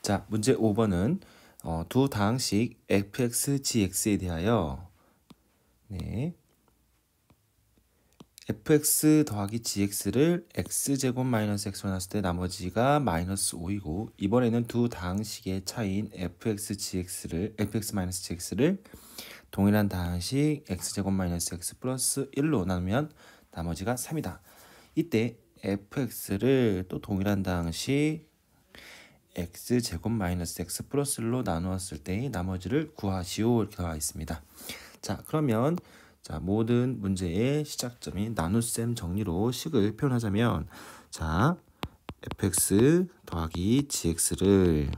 자, 문제 5번은 두 다항식 fx, gx에 대하여 fx 더하기 gx를 x제곱 마이너스 x로 나눴을 때 나머지가 마이너스 5이고 이번에는 두 다항식의 차이인 fx 마이너스 gx를 동일한 다항식 x제곱 마이너스 x 플러스 1로 나누면 나머지가 3이다. 이때 fx를 또 동일한 다항식 x제곱 마이너스 x 플러스 1로 나누었을 때 나머지를 구하시오 이렇게 나와 있습니다. 자, 그러면 모든 문제의 시작점인 나눗셈 정리로 식을 표현하자면 자, fx 더하기 gx를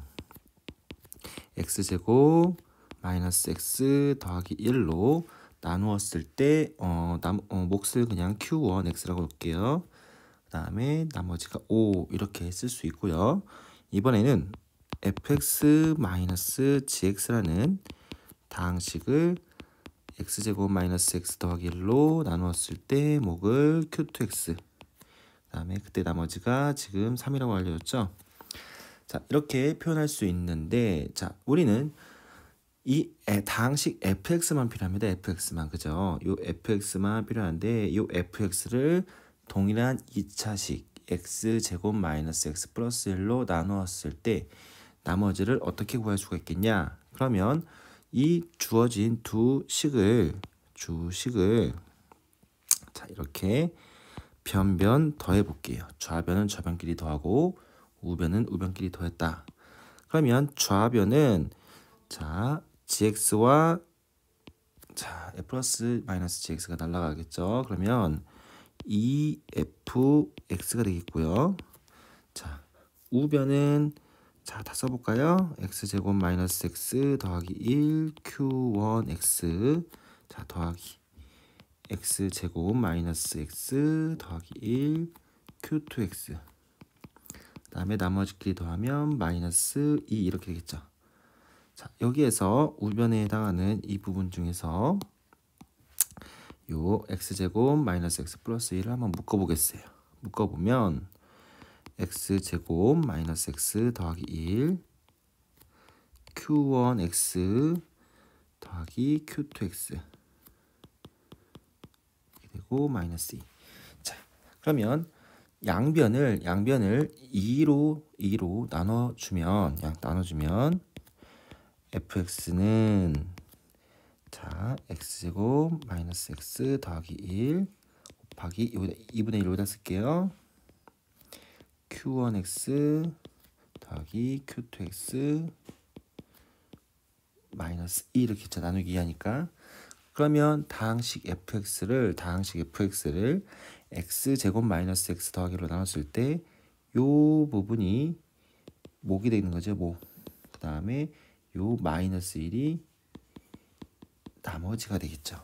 x제곱 마이너스 x 더하기 1로 나누었을 때 몫을 그냥 q1x라고 볼게요. 그 다음에 나머지가 5 이렇게 쓸 수 있고요. 이번에는 fx 마이너스 gx라는 다항식을 x제곱 마이너스 x 더하기 1로 나누었을 때 몫을 q2x 그 다음에 그때 나머지가 지금 3이라고 알려줬죠. 자, 이렇게 표현할 수 있는데 자, 우리는 이 다항식 fx만 필요합니다. fx만 그죠? 요 fx만 필요한데 요 fx를 동일한 2차식 x제곱 마이너스 x 플러스 1로 나누었을 때 나머지를 어떻게 구할 수가 있겠냐? 그러면 이 주어진 주식을 자, 이렇게 변변 더해 볼게요. 좌변은 좌변끼리 더하고 우변은 우변끼리 더했다. 그러면 좌변은 자, gx와 자, f 플러스 마이너스 gx가 날아가겠죠. 그러면 2fx가 되겠고요. 자, 우변은 자, 다 써볼까요? x제곱 마이너스 x 더하기 1 q1x 자, 더하기 x제곱 마이너스 x 더하기 1 q2x 그 다음에 나머지끼리 더하면 마이너스 2 이렇게 되겠죠. 자, 여기에서 우변에 해당하는 이 부분 중에서 요 x제곱 마이너스 x 플러스 1을 한번 묶어보겠어요. 묶어보면 x제곱 마이너스 x 더하기 1 q1x 더하기 q2x 그리고 마이너스 2. 자, 그러면 양변을 2로 나눠주면 fx는 자, x제곱 마이너스 x 더하기 1 곱하기 2분의 1로다 쓸게요. q1x 더하기 q2x 마이너스 2 이렇게 나누기 하니까 그러면 다항식 fx를 x제곱 마이너스 x 더하기로 나눴을 때 요 부분이 목이 되는 거죠. 그 다음에 요 마이너스 1이 나머지가 되겠죠.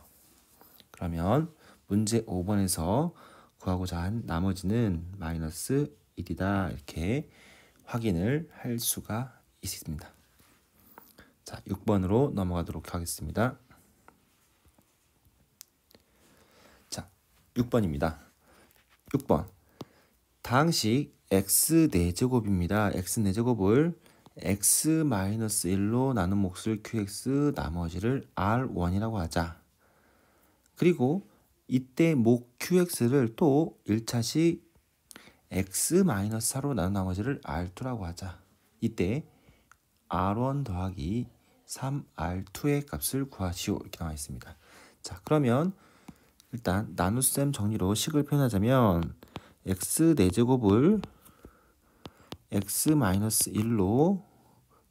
그러면 문제 5번에서 구하고자 한 나머지는 마이너스 1이다 이렇게 확인을 할 수가 있습니다. 자, 6번으로 넘어가도록 하겠습니다. 자, 6번입니다. 6번 다항식 x 4제곱입니다. x 4제곱을 x-1로 나눈 몫을 qx 나머지를 r1이라고 하자. 그리고 이때 목 qx를 또 1차식 x-4로 나눈 나머지를 r2라고 하자. 이때 r1 더하기 3r2의 값을 구하시오 이렇게 나와 있습니다. 자, 그러면 일단 나눗셈 정리로 식을 표현하자면 x 4제곱을 x-1로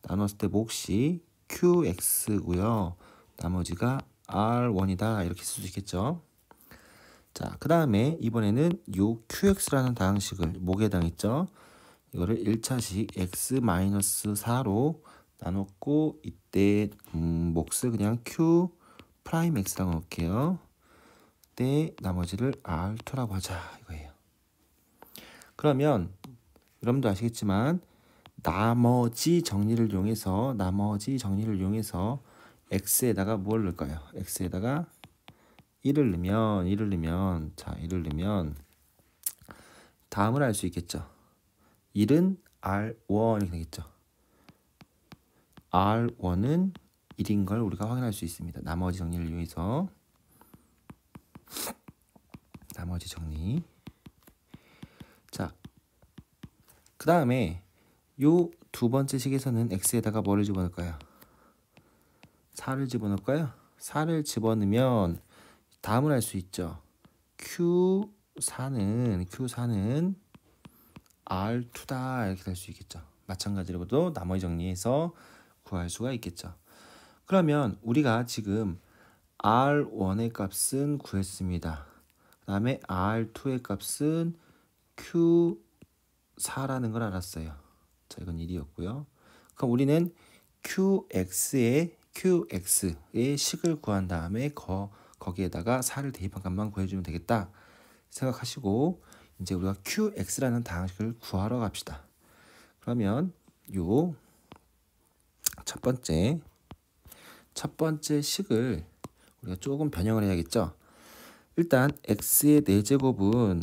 나눴을 때 몫이 qx고요. 나머지가 r1이다 이렇게 쓸 수 있겠죠. 자, 그 다음에 이번에는 요 qx라는 다항식을 목에 해당했죠. 이거를 1차식 x-4로 나눴고 이때 몫을 그냥 q 프라임 x라고 놓을게요. 때 나머지를 r2라고 하자 이거예요. 그러면 여러분도 아시겠지만 나머지 정리를 이용해서 x에다가 뭘 넣을까요? x에다가 1을 넣으면 자, 1을 넣으면 다음을 알 수 있겠죠. 1은 R1 이렇게 되겠죠. R1은 1인 걸 우리가 확인할 수 있습니다. 나머지 정리를 위해서 나머지 정리. 자, 그 다음에 요 두 번째 식에서는 x에다가 뭐를 집어넣을까요? 4를 집어넣을까요? 4를 집어넣으면 다음을 할 수 있죠. Q4는 R2다 이렇게 될 수 있겠죠. 마찬가지로도 나머지 정리해서 구할 수가 있겠죠. 그러면 우리가 지금 R1의 값은 구했습니다. 그 다음에 R2의 값은 Q4라는 걸 알았어요. 자, 이건 1이었고요. 그럼 우리는 QX의 식을 구한 다음에 거기에다가 4를 대입한 값만 구해주면 되겠다 생각하시고 이제 우리가 QX라는 다항식을 구하러 갑시다. 그러면 요 첫 번째 식을 우리가 조금 변형을 해야겠죠. 일단 x의 4제곱은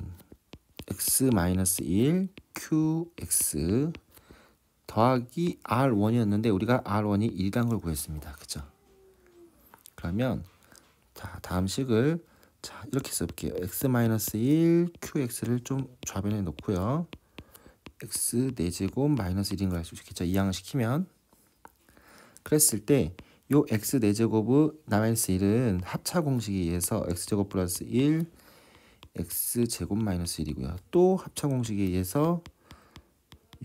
x-1 qx 더하기 r1이었는데 우리가 r1이 1이라는 걸 구했습니다. 그죠? 그러면 자, 다음 식을 자, 이렇게 써볼게요. x-1 qx를 좀 좌변에 놓고요. x 4제곱 마이너스 1인 걸 알 수 있겠죠. 이항을 시키면 그랬을 때 요 x 4제곱의 마이너스 1은 합차 공식에 의해서 x제곱 플러스 1 x제곱 마이너스 1이고요. 또 합차 공식에 의해서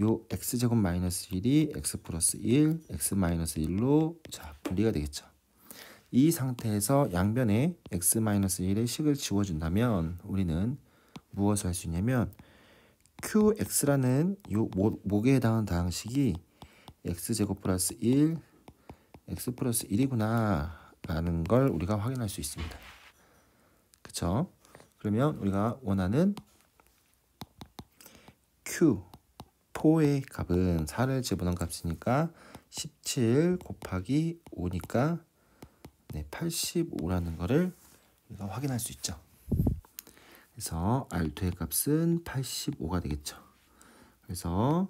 요 x제곱 마이너스 1이 x 플러스 1 x 마이너스 1로 자 분리가 되겠죠. 이 상태에서 양변에 x 마이너스 1의 식을 지워준다면 우리는 무엇을 할 수 있냐면 qx라는 요 목에 해당하는 다항식이 x제곱 플러스 1 x 플러스 1이구나 라는 걸 우리가 확인할 수 있습니다. 그쵸? 그러면 우리가 원하는 Q4의 값은 4를 집어넣은 값이니까 17 곱하기 5니까 네, 85라는 거를 우리가 확인할 수 있죠. 그래서 R2의 값은 85가 되겠죠. 그래서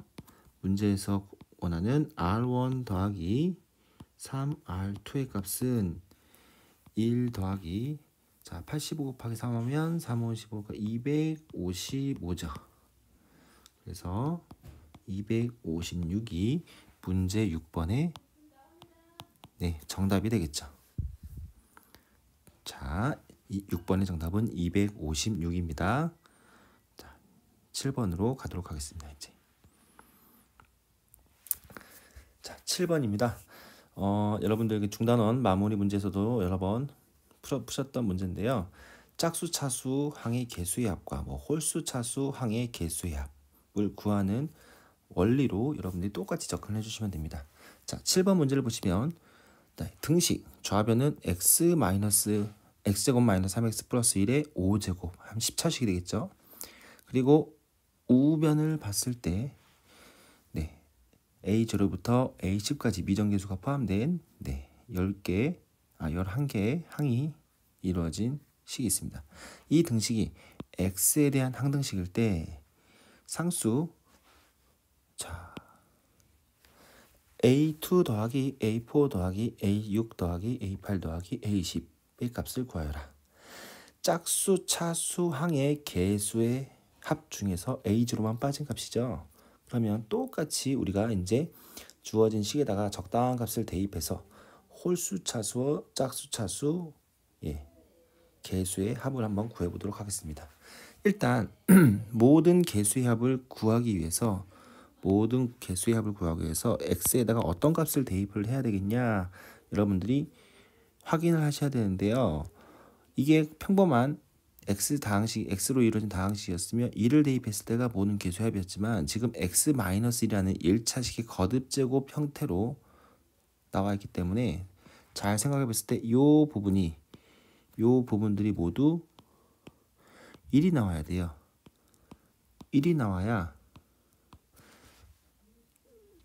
문제에서 원하는 R1 더하기 3R2의 값은 1 더하기 자 85 곱하기 3하면 3, 5, 15가 255죠. 그래서 256이 문제 6번의 네, 정답이 되겠죠. 자, 6번의 정답은 256입니다. 자, 7번으로 가도록 하겠습니다. 이제. 자, 7번입니다. 여러분들 중단원 마무리 문제에서도 여러 번 푸셨던 문제인데요. 짝수, 차수, 항의 개수의 합과 홀수, 차수, 항의 개수의 합을 구하는 원리로 여러분들이 똑같이 접근을 해주시면 됩니다. 자, 7번 문제를 보시면 네, 등식 좌변은 x제곱 마이너스 3x 플러스 1의 5제곱 한 10차식이 되겠죠. 그리고 우변을 봤을 때 네, A0부터 A10까지 미정계수가 포함된 네, 11개의 항이 이루어진 식이 있습니다. 이 등식이 x에 대한 항등식일 때 상수 자 A2 더하기 A4 더하기 A6 더하기 A8 더하기 A10의 값을 구하여라. 짝수, 차수, 항의 개수의 합 중에서 A0만 빠진 값이죠. 그러면 똑같이 우리가 이제 주어진 식에다가 적당한 값을 대입해서 홀수, 차수, 짝수, 차수, 개수의 합을 한번 구해보도록 하겠습니다. 일단 모든 개수의 합을 구하기 위해서 x에다가 어떤 값을 대입을 해야 되겠냐 여러분들이 확인을 하셔야 되는데요. 이게 평범한 x로 이루어진 다항식이었으면 2를 대입했을 때가 모든 개수의 합이었지만 지금 x-1이라는 1차식의 거듭제곱 형태로 나와 있기 때문에 잘 생각해 봤을 때 이 부분들이 모두 1이 나와야 돼요. 1이 나와야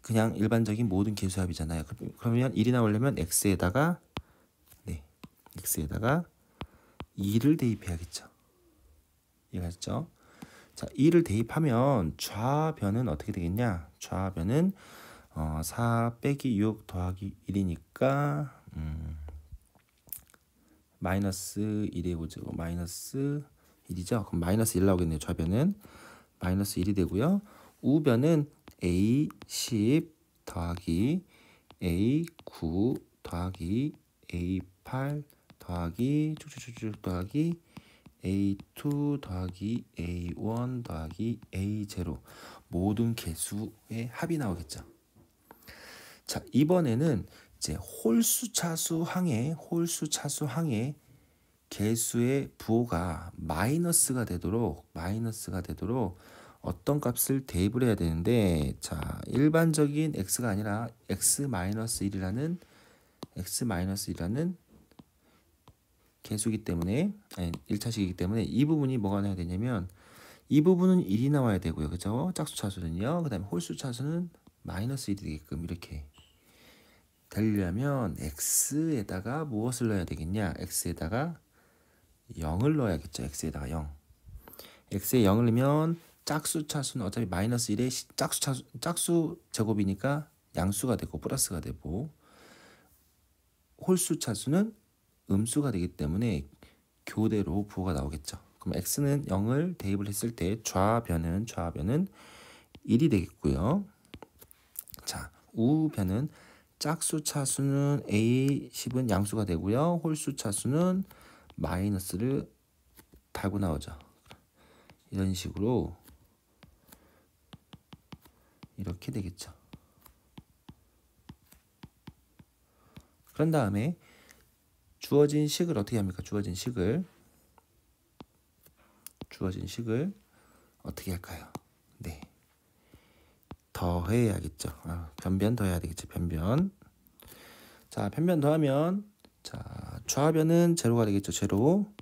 그냥 일반적인 모든 개수합이잖아요. 그러면 1이 나오려면 x에다가 2를 대입해야겠죠. 이해가셨죠? 자, 2를 대입하면 좌변은 어떻게 되겠냐? 좌변은 4 빼기 6 더하기 1이니까 마이너스 1의 5제곱 마이너스 1이죠. 그럼 마이너스 1 나오겠네요. 좌변은 마이너스 1이 되고요. 우변은 A10 더하기 A9 더하기 A8 더하기 쭉쭉쭉쭉 더하기 A2 더하기 A1 더하기 A0 모든 개수의 합이 나오겠죠. 자, 이번에는 이제 홀수 차수 항의 개수의 부호가 마이너스가 되도록 어떤 값을 대입을 해야 되는데, 자, 일반적인 x가 아니라 x-1이라는 개수이기 때문에, 아니 1차식이기 때문에 이 부분이 뭐가 나와야 되냐면 이 부분은 1이 나와야 되고요. 그죠? 짝수 차수는요. 그 다음에 홀수 차수는 마이너스 1이 되게끔 이렇게 되려면 x에다가 무엇을 넣어야 되겠냐? x에다가 0을 넣어야겠죠. x에다가 0. x에 0을 넣으면 짝수 차수는 어차피 마이너스 1의 짝수 제곱이니까 양수가 되고 플러스가 되고, 홀수 차수는 음수가 되기 때문에 교대로 부호가 나오겠죠. 그럼 x는 0을 대입을 했을 때 좌변은 1이 되겠고요. 자, 우변은 짝수 차수는 A10은 양수가 되고요. 홀수 차수는 마이너스를 달고 나오죠. 이런 식으로 이렇게 되겠죠. 그런 다음에 주어진 식을 어떻게 합니까? 주어진 식을 어떻게 할까요? 네, 더해야겠죠. 변변 더해야 되겠죠. 변변. 자, 변변 더하면, 자, 좌변은 제로가 되겠죠. 제로.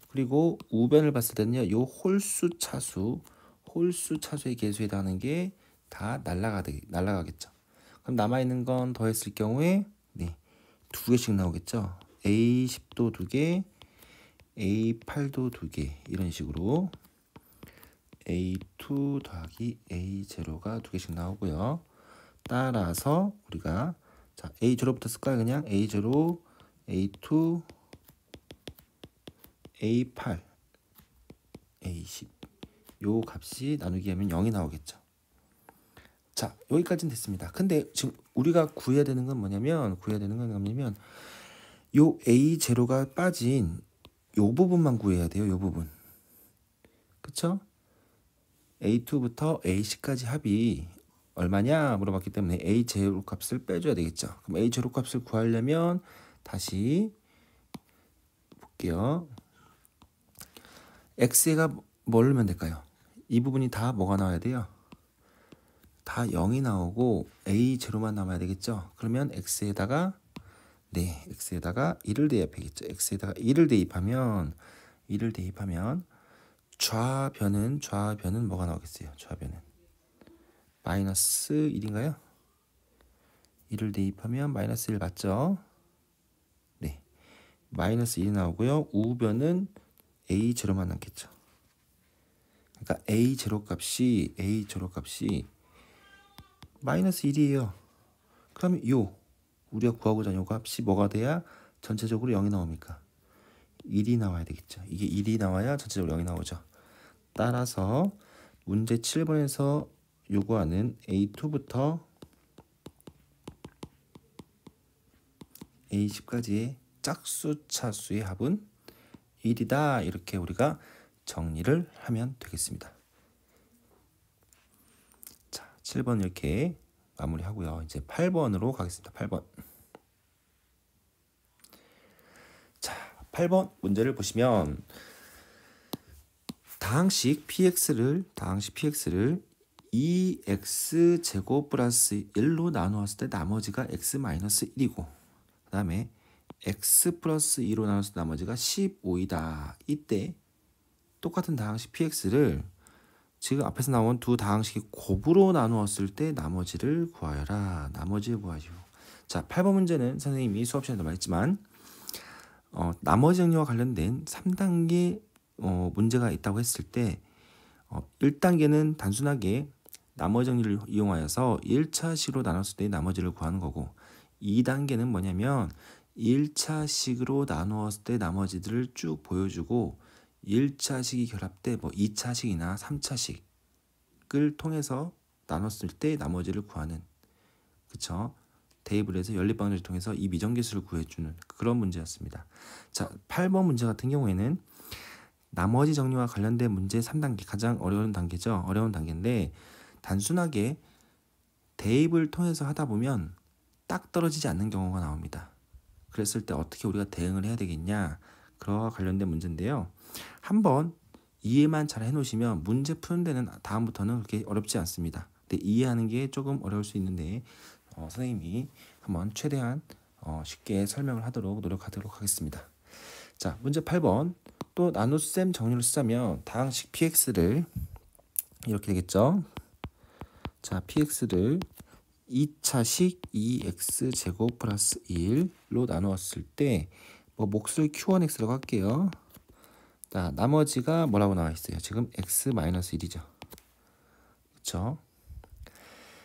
그리고 우변을 봤을 때는요, 요 홀수 차수의 개수에 해당하는 게 다 날라가겠죠. 그럼 남아있는 건 더했을 경우에 네, 두 개씩 나오겠죠. A10도 두 개, A8도 두 개, 이런 식으로 A2 더하기 A0가 두 개씩 나오고요. 따라서 우리가, 자, A0부터 쓸까요? 그냥 A0, A2, A8, A10 요 값이 나누기 하면 0이 나오겠죠. 자, 여기까지는 됐습니다. 근데 지금 우리가 구해야 되는 건 뭐냐면 요 A0가 빠진 요 부분만 구해야 돼요. 요 부분. 그쵸? A2부터 A10까지 합이 얼마냐 물어봤기 때문에 A0 값을 빼줘야 되겠죠. 그럼 A0 값을 구하려면 다시 볼게요. X가 뭘 넣으면 될까요? 이 부분이 다 뭐가 나와야 돼요? 다 0이 나오고 A0만 남아야 되겠죠. 그러면 X에다가 1을 대입하겠죠. X에다가 1을 대입하면 좌변은 뭐가 나오겠어요? 좌변은 마이너스 1인가요? 1을 대입하면 마이너스 1 맞죠? 네, 마이너스 1이 나오고요. 우변은 A0만 남겠죠. 그러니까 A0 값이 마이너스 1이에요. 그러면 우리가 구하고자 하는 요 값이 뭐가 돼야 전체적으로 0이 나옵니까? 1이 나와야 되겠죠. 이게 1이 나와야 전체적으로 0이 나오죠. 따라서 문제 7번에서 요구하는 A2부터 A10까지의 짝수 차수의 합은 1이다. 이렇게 우리가 정리를 하면 되겠습니다. 자, 7번 이렇게 마무리하고요. 이제 8번으로 가겠습니다. 8번. 자, 8번 문제를 보시면 다항식 px를 2x 제곱 플러스 1로 나누었을 때 나머지가 x 마이너스 1이고, 그 다음에 x 플러스 2로 나눴을 때 나머지가 15이다. 이때 똑같은 다항식 px를 지금 앞에서 나온 두 다항식이 곱으로 나누었을 때 나머지를 구하여라. 나머지를 구하시오. 자, 8번 문제는 선생님이 수업 시간에도 말했지만 나머지 정리와 관련된 3단계 문제가 있다고 했을 때 1단계는 단순하게 나머지 정리를 이용하여서 1차식으로 나눴을 때 나머지를 구하는 거고 2단계는 뭐냐면 1차식으로 나누었을 때 나머지들을 쭉 보여주고 1차식이 결합돼 뭐 2차식이나 3차식을 통해서 나눴을 때 나머지를 구하는 그쵸? 테이블에서 연립방정식을 통해서 이 미정계수를 구해주는 그런 문제였습니다. 자, 8번 문제 같은 경우에는 나머지 정리와 관련된 문제 3단계 가장 어려운 단계죠. 어려운 단계인데 단순하게 대입을 통해서 하다 보면 딱 떨어지지 않는 경우가 나옵니다. 그랬을 때 어떻게 우리가 대응을 해야 되겠냐 그와 관련된 문제인데요. 한번 이해만 잘 해놓으시면 문제 푸는 데는 다음부터는 그렇게 어렵지 않습니다. 근데 이해하는 게 조금 어려울 수 있는데 선생님이 한번 최대한 쉽게 설명을 하도록 노력하도록 하겠습니다. 자, 문제 8번 또 나눗셈 정리를 쓰자면 다항식 px를 이렇게 되겠죠. 자, px를 2차식 2x제곱 플러스 1로 나누었을 때 뭐 몫을 q1x라고 할게요. 자, 나머지가 뭐라고 나와 있어요? 지금 x-1이죠. 그렇죠?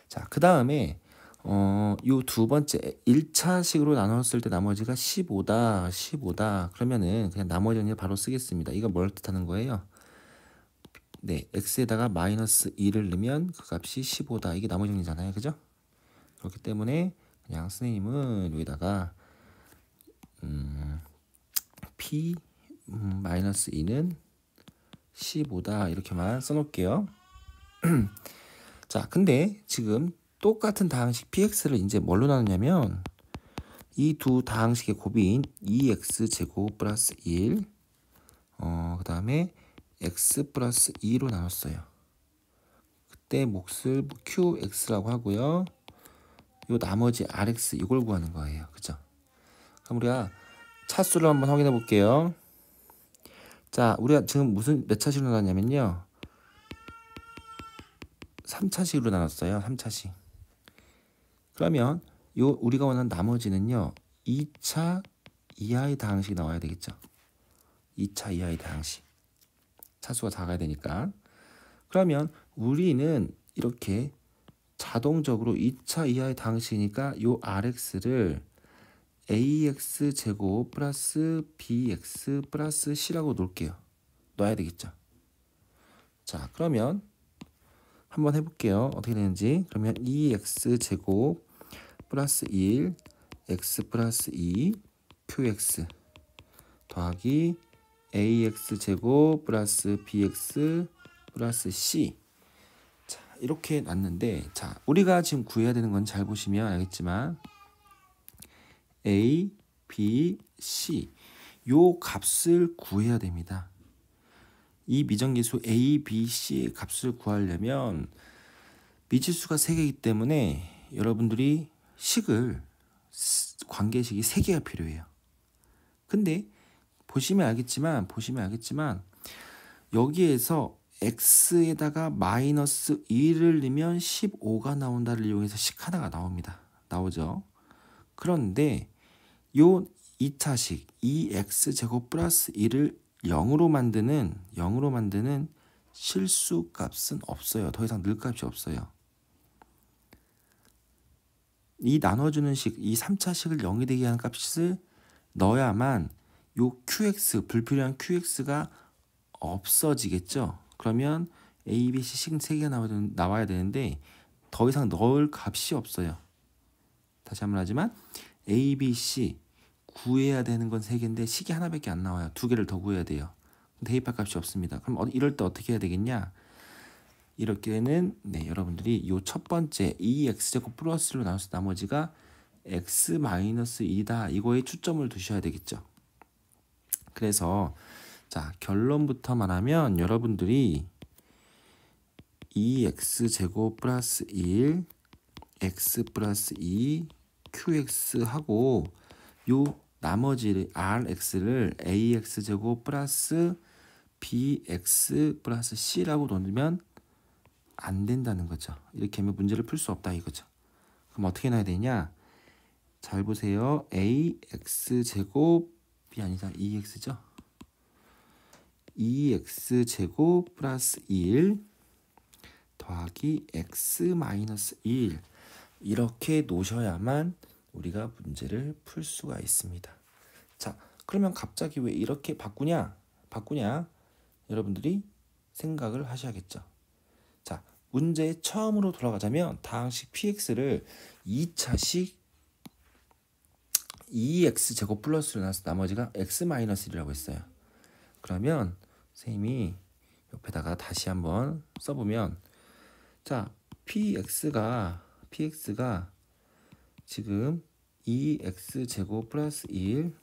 자, 그 다음에 요 두 번째 1차식으로 나눴을 때 나머지가 15다. 그러면은 그냥 나머지 정리 바로 쓰겠습니다. 이거 뭘 뜻하는 거예요? 네, x에다가 마이너스 2를 넣으면 그 값이 15다. 이게 나머지 정리잖아요. 그죠? 그렇기 때문에 그냥 선생님은 여기다가 p 마이너스 2는 15다 이렇게만 써놓을게요. 자, 근데 지금 똑같은 다항식 px를 이제 뭘로 나누냐면 이 두 다항식의 곱인 2x제곱 플러스 1 그 다음에 x 플러스 2로 나눴어요. 그때 몫을 qx라고 하고요. 요 나머지 rx 이걸 구하는 거예요. 그죠? 그럼 우리가 차수를 한번 확인해 볼게요. 자, 우리가 지금 몇 차식으로 나눴냐면요. 3차식으로 나눴어요. 3차식. 그러면 요 우리가 원하는 나머지는요. 2차 이하의 다항식이 나와야 되겠죠. 2차 이하의 다항식. 차수가 다 가야 되니까. 그러면 우리는 이렇게 자동적으로 2차 이하의 다항식이니까 요 rx를 ax 제곱 플러스 bx 플러스 c라고 놓을게요. 넣어야 되겠죠. 자, 그러면 한번 해볼게요. 어떻게 되는지. 그러면 2x 제곱 플러스 1 x 플러스 2 qx 더하기 ax 제곱 플러스 bx 플러스 c. 자, 이렇게 놨는데 자, 우리가 지금 구해야 되는 건 잘 보시면 알겠지만 a, b, c 요 값을 구해야 됩니다. 이 미정계수 a, b, c의 값을 구하려면 미지수가 3개이기 때문에 여러분들이 관계식이 3개가 필요해요. 근데 보시면 알겠지만 여기에서 x에다가 마이너스 2를 넣으면 15가 나온다를 이용해서 식 하나가 나오죠. 그런데 요 2차식 2x제곱 플러스 1을 0으로 만드는 실수 값은 없어요. 더 이상 늘 값이 없어요. 이 나눠주는 식, 이 3차식을 0이 되게 하는 값을 넣어야만 요 qx, 불필요한 qx가 없어지겠죠. 그러면 a, b, c 식 3개가 나와야 되는데 더 이상 넣을 값이 없어요. 다시 한번 하지만 a, b, c 구해야 되는 건 3개인데 식이 하나밖에 안 나와요. 2개를 더 구해야 돼요. 대입할 값이 없습니다. 그럼 이럴 때 어떻게 해야 되겠냐? 이럴 때는 여러분들이 요 첫 번째 2x제곱 플러스로 나눠서 나머지가 x-2다. 이거에 초점을 두셔야 되겠죠. 그래서 자, 결론부터 말하면 여러분들이 2x제곱 플러스 1 x 플러스 2 qx 하고 요 나머지 rx를 ax제곱 플러스 bx 플러스 c라고 놓으면 안 된다는 거죠. 이렇게 하면 문제를 풀 수 없다 이거죠. 그럼 어떻게 놔야 되냐? 잘 보세요. ax제곱이 아니라 2x죠. 2x제곱 플러스 1 더하기 x 마이너스 1 이렇게 놓으셔야만 우리가 문제를 풀 수가 있습니다. 자, 그러면 갑자기 왜 이렇게 바꾸냐? 여러분들이 생각을 하셔야겠죠. 자, 문제 처음으로 돌아가자면 다항식 px를 2차식 2x 제곱 플러스로 나눠서 나머지가 x 마이너스 1이라고 했어요. 그러면 선생님이 옆에다가 다시 한번 써보면, 자, px가 지금 2x 제곱 플러스 1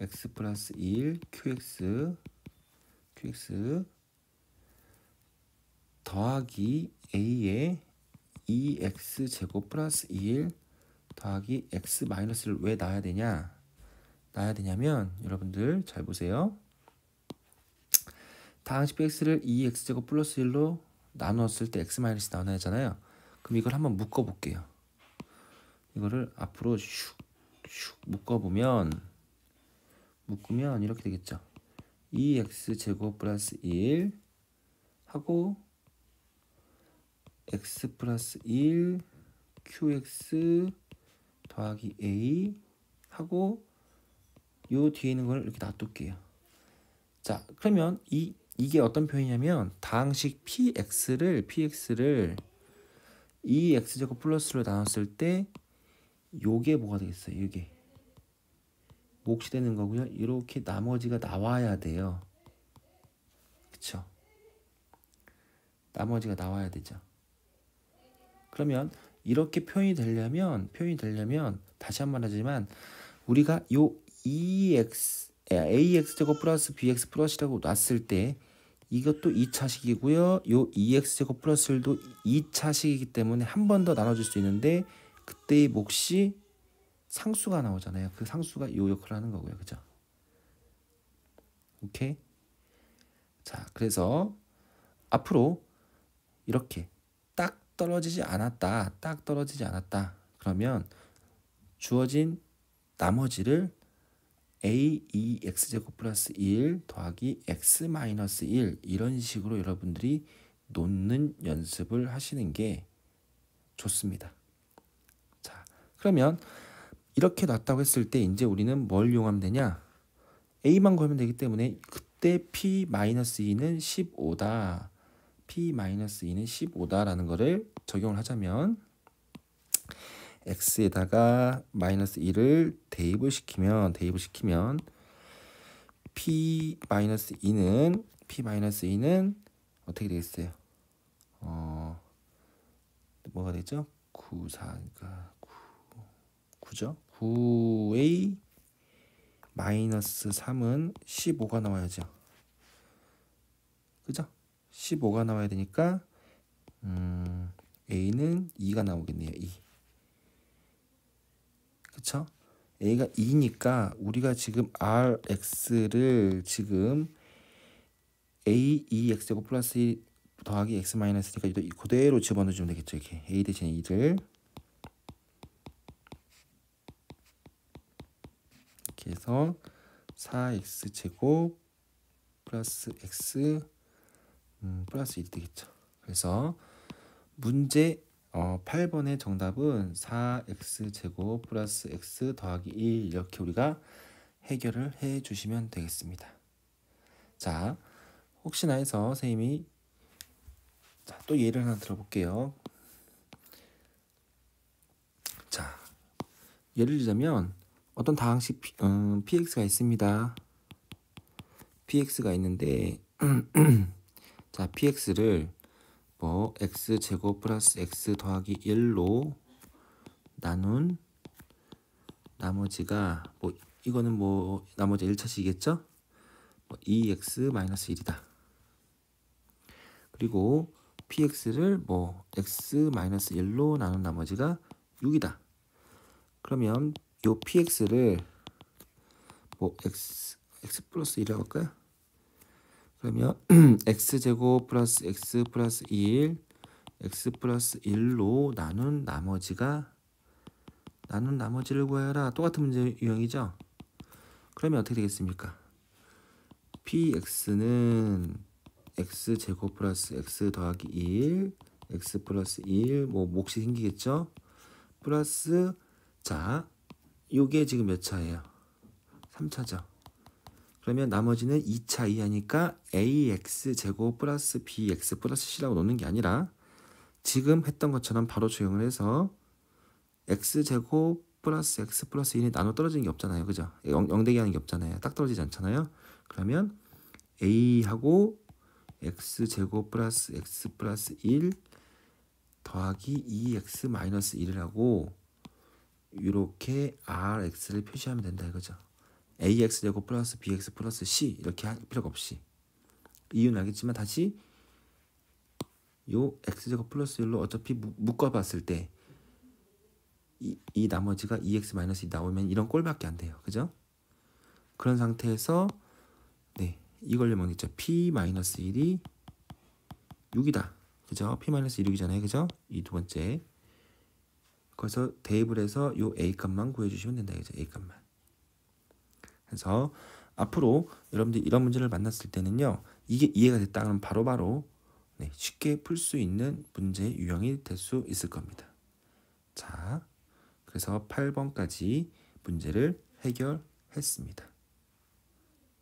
x 플러스 1 qx 더하기 a에 2x 제곱 플러스 1 더하기 x 마이너스를 왜 놔야 되냐면 여러분들 잘 보세요. 다항식 px를 2x 제곱 플러스 1로 나누었을 때 x 마이너스 나눠야 하잖아요. 그럼 이걸 한번 묶어 볼게요. 이거를 앞으로 슉 묶으면 이렇게 되겠죠. 2x 제곱 플러스 1 하고 x 플러스 1 qx 더하기 a 하고 요 뒤에 있는 걸 이렇게 놔둘게요. 자, 그러면 이게 어떤 표현이냐면 다항식 px를 2x 제곱 플러스로 나눴을 때 요게 뭐가 되겠어요? 이게 몫이 되는 거고요. 이렇게 나머지가 나와야 돼요. 그쵸? 나머지가 나와야 되죠. 그러면 이렇게 표현이 되려면 다시 한 번 하지만 우리가 요 ax 제곱 플러스 bx 플러스라고 놨을 때 이것도 2차식이고요. 요 2x 제곱 플러스도 2차식이기 때문에 한 번 더 나눠줄 수 있는데 그때의 몫이 상수가 나오잖아요. 그 상수가 요 역할을 하는 거고요. 그죠? 오케이? 자, 그래서 앞으로 이렇게 딱 떨어지지 않았다. 그러면 주어진 나머지를 a 2x 제곱 플러스 1 더하기 x 마이너스 1 이런 식으로 여러분들이 놓는 연습을 하시는 게 좋습니다. 자, 그러면 이렇게 놨다고 했을 때 이제 우리는 뭘 이용하면 되냐? a만 구하면 되기 때문에 그때 p-2는 15다. p-2는 15다라는 거를 적용을 하자면 x에다가 마이너스 1을 대입을 시키면 p-2는 어떻게 되겠어요? 뭐가 되죠? 9죠? 9a 마이너스 3은 15가 나와야죠. 그죠? 15가 나와야 되니까 a는 2가 나오겠네요. 2. 그쵸? a가 2니까 우리가 지금 rx를 지금 a 2x 제곱 플러스 1 더하기 x 마이너스니까 그대로 집어넣어주면 되겠죠. 이렇게 a 대신에 2를 이렇게 해서 4x 제곱 플러스 x 플러스 1이 되겠죠. 그래서 문제 8번의 정답은 4x 제곱 플러스 x 더하기 1 이렇게 우리가 해결을 해 주시면 되겠습니다. 자, 혹시나 해서 선생님이 또 예를 하나 들어볼게요. 자, 예를 들자면 어떤 다항식 px가 있습니다. px가 있는데 자, px를 뭐 x 제곱 플러스 x 더하기 1로 나눈 나머지가 뭐 이거는 뭐 나머지 1차식이겠죠? 2x 마이너스 1이다. 그리고 px를 뭐 x 마이너스 1로 나눈 나머지가 6이다. 그러면 요 px를 뭐 x 플러스 1이라고 할까요? 그러면 x제곱 플러스 x 플러스 1 x 플러스 1로 나눈 나머지를 구하여라. 똑같은 문제 유형이죠. 그러면 어떻게 되겠습니까? px는 x제곱 플러스 x 더하기 1 x 플러스 1 뭐 몫이 생기겠죠? 플러스 자 요게 지금 몇 차예요? 3차죠. 그러면 나머지는 2차 이하니까 ax제곱 플러스 bx 플러스 c라고 놓는 게 아니라 지금 했던 것처럼 바로 적용을 해서 x제곱 플러스 x 플러스 1이 나눠 떨어지는 게 없잖아요. 그죠? 0대기 하는 게 없잖아요. 딱 떨어지지 않잖아요. 그러면 a하고 x제곱 플러스 x 플러스 1 더하기 2x 마이너스 1을 하고 이렇게 rx를 표시하면 된다 이거죠. ax제곱 플러스 bx 플러스 c 이렇게 할 필요가 없이 이유는 알겠지만 다시 요 x제곱 플러스 1로 어차피 묶어봤을 때 이 나머지가 2x 마이너스 2 나오면 이런 꼴밖에 안 돼요. 그죠? 그런 상태에서 네 이걸 되겠죠. p 마이너스 1이 6이다. 그죠? p 마이너스 1이 6이잖아요. 그죠? 이 두 번째. 그래서 대입을 해서 요 a 값만 구해주시면 된다. 그죠? a 값만. 그래서 앞으로 여러분들 이런 문제를 만났을 때는요. 이게 이해가 됐다 하면 바로바로 네, 쉽게 풀 수 있는 문제 유형이 될 수 있을 겁니다. 자, 그래서 8번까지 문제를 해결했습니다.